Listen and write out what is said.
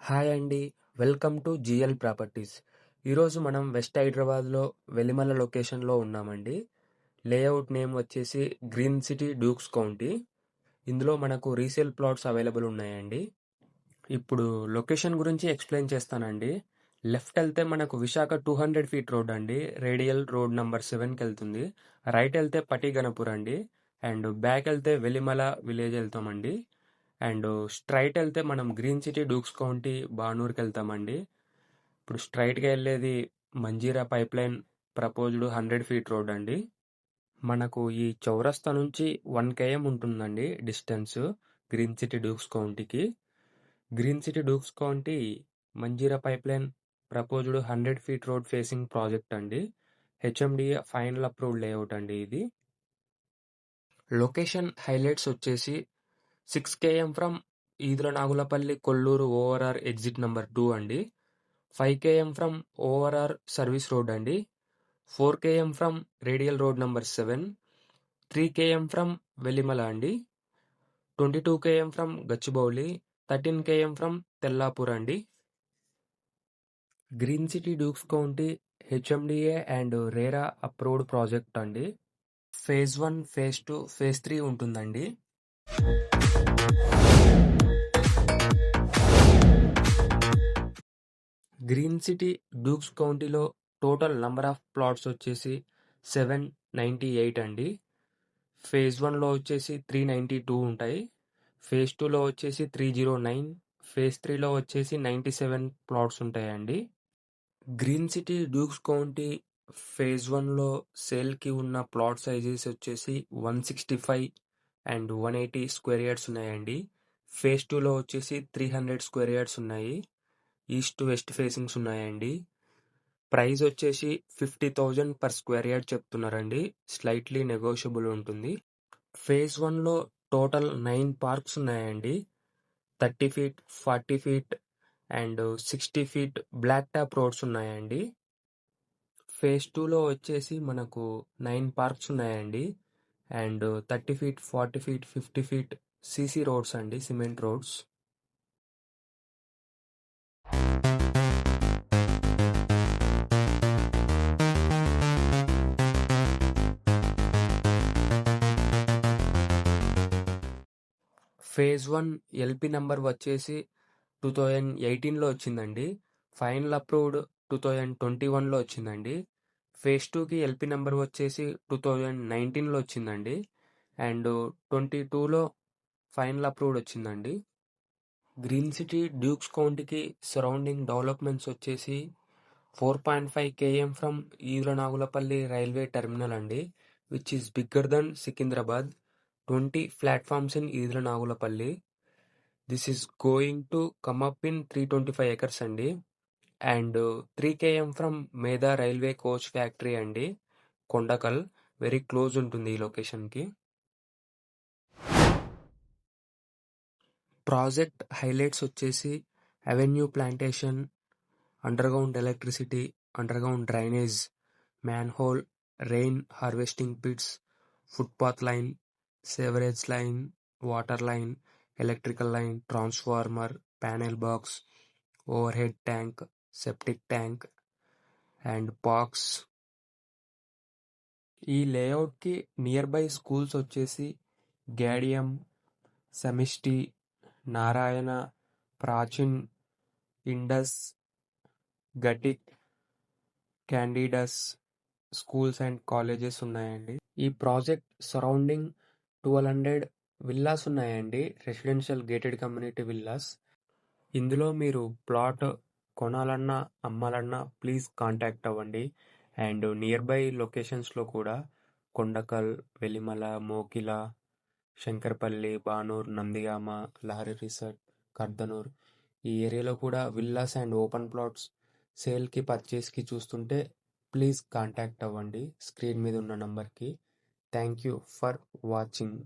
Hi అండి. Welcome to GL properties. ఈరోజు మనం వెస్ట్ హైదరాబాద్‌లో వెలిమల లొకేషన్‌లో ఉన్నామండి. లేఅవుట్ నేమ్ వచ్చేసి గ్రీన్ సిటీ డ్యూక్స్ కౌంటీ. ఇందులో మనకు రీసేల్ ప్లాట్స్ అవైలబుల్ ఉన్నాయండి. ఇప్పుడు లొకేషన్ గురించి ఎక్స్‌ప్లెయిన్ చేస్తానండి. లెఫ్ట్ ఎళ్తే మనకు విశాఖ 200 ఫీట్ రోడ్ అండి. రేడియల్ రోడ్ నంబర్ 7కెళ్తుంది. రైట్ ఎళ్తే పటిగణపూర్ అండి. అండ్ బ్యాక్ ఎళ్తే వెలిమల విలేజ్ ఎళ్తామండి. అండ్ స్ట్రైట్ వెళ్తే మనం గ్రీన్ సిటీ డూక్స్ కౌంటీ బానూర్కి వెళ్తామండి. ఇప్పుడు స్ట్రైట్గా వెళ్ళేది Manjira pipe line proposed 100 feet road అండి. మనకు ఈ చౌరస్తా నుంచి 1 km ఉంటుందండి డిస్టెన్స్ గ్రీన్ సిటీ డూక్స్ కౌంటీకి. Green city dukes county Manjira pipe line proposed 100 feet road facing project అండి. హెచ్ఎండిఏ ఫైనల్ అప్రూవ్డ్ లేఅవుట్ అండి ఇది. లొకేషన్ హైలైట్స్ వచ్చేసి 6 km from Edula Nagulapalli Kolluru ORR exit number 2 అండి. 5 km from ORR service road అండి. 4 km from radial road number 7. 3 km from Velimala అండి. 22 km from Gachibowli. 13 km from Tellapur అండి. Green city dukes county HMDA and RERA approved project అండి. Phase 1, phase 2, phase 3 ఉంటుందండి. Green city dukes కౌంటీలో total number of plots వచ్చేసి 798 అండి. Phase 1లో వచ్చేసి 392 ఉంటాయి. Phase 2లో వచ్చేసి 309. ఫేజ్ 3లో వచ్చేసి 97 ప్లాట్స్ ఉంటాయండి. Green city dukes county phase 1లో సేల్కి ఉన్న ప్లాట్ సైజెస్ వచ్చేసి 165 అండ్ 180 స్క్వేర్ యార్డ్స్ ఉన్నాయండి. ఫేజ్ 2లో వచ్చేసి 300 స్క్వేర్ యార్డ్స్ ఉన్నాయి. ఈస్ట్ వెస్ట్ ఫేసింగ్స్ ఉన్నాయండి. ప్రైస్ వచ్చేసి 50,000 పర్ స్క్వేర్ యార్డ్ చెప్తున్నారండి. స్లైట్లీ నెగోషియబుల్ ఉంటుంది. ఫేజ్ 1లో టోటల్ 9 పార్క్స్ ఉన్నాయండి. 30 feet, 40 feet and 60 feet black top roads ఉన్నాయండి. ఫేజ్ 2లో వచ్చేసి మనకు 9 పార్క్స్ ఉన్నాయండి. And 30 feet, 40 feet, 50 feet CC roads అండి, cement roads. Phase 1 LP number వచ్చేసి 2018లో వచ్చిందండి. ఫైనల్ అప్రూవ్డ్ 2021లో వచ్చిందండి. ఫేజ్ 2కి ఎల్పి నంబర్ వచ్చేసి 2019లో వచ్చిందండి. అండ్ 22లో ఫైనల్ అప్రూవ్డ్ వచ్చిందండి. గ్రీన్ సిటీ డ్యూక్స్ కౌంటీకి సరౌండింగ్ డెవలప్మెంట్స్ వచ్చేసి 4.5 km from Edula Nagulapalli railway terminal అండి, which is bigger than Secunderabad. 20 platforms in Edula Nagulapalli. This is going to come up in 325 acres అండి. And 3 km from Medha railway coach factory అండి, Kondakal. Very close ఉంటుంది ఈ లొకేషన్కి. Project highlights వచ్చేసి avenue plantation, underground electricity, underground drainage, manhole, rain harvesting pits, footpath line, sewerage line, water line, electrical line, transformer, panel box, over head tank, septic tank and parks. ఈ లేఅవుట్కి near by schools వచ్చేసి Gaudium, Samishti, Narayana, Prachin, Indus, గటిక్, క్యాండిడస్ schools and colleges ఉన్నాయండి. ఈ project surrounding 1200 villas ఉన్నాయండి, residential gated community villas. ఇందులో మీరు ప్లాట్ కొనాలన్నా అమ్మాలన్నా ప్లీజ్ కాంటాక్ట్ అవ్వండి. అండ్ నియర్ బై లొకేషన్స్లో కూడా కొండకల్, వెలిమల, మోకిల, శంకర్పల్లి, బానూర్, నందిగామ, లహరి రిసార్ట్, కర్దనూర్ ఈ ఏరియాలో కూడా విల్లాస్ అండ్ ఓపెన్ ప్లాట్స్ సేల్కి పర్చేస్కి చూస్తుంటే ప్లీజ్ కాంటాక్ట్ అవ్వండి స్క్రీన్ మీద ఉన్న నంబర్కి. Thank you for watching.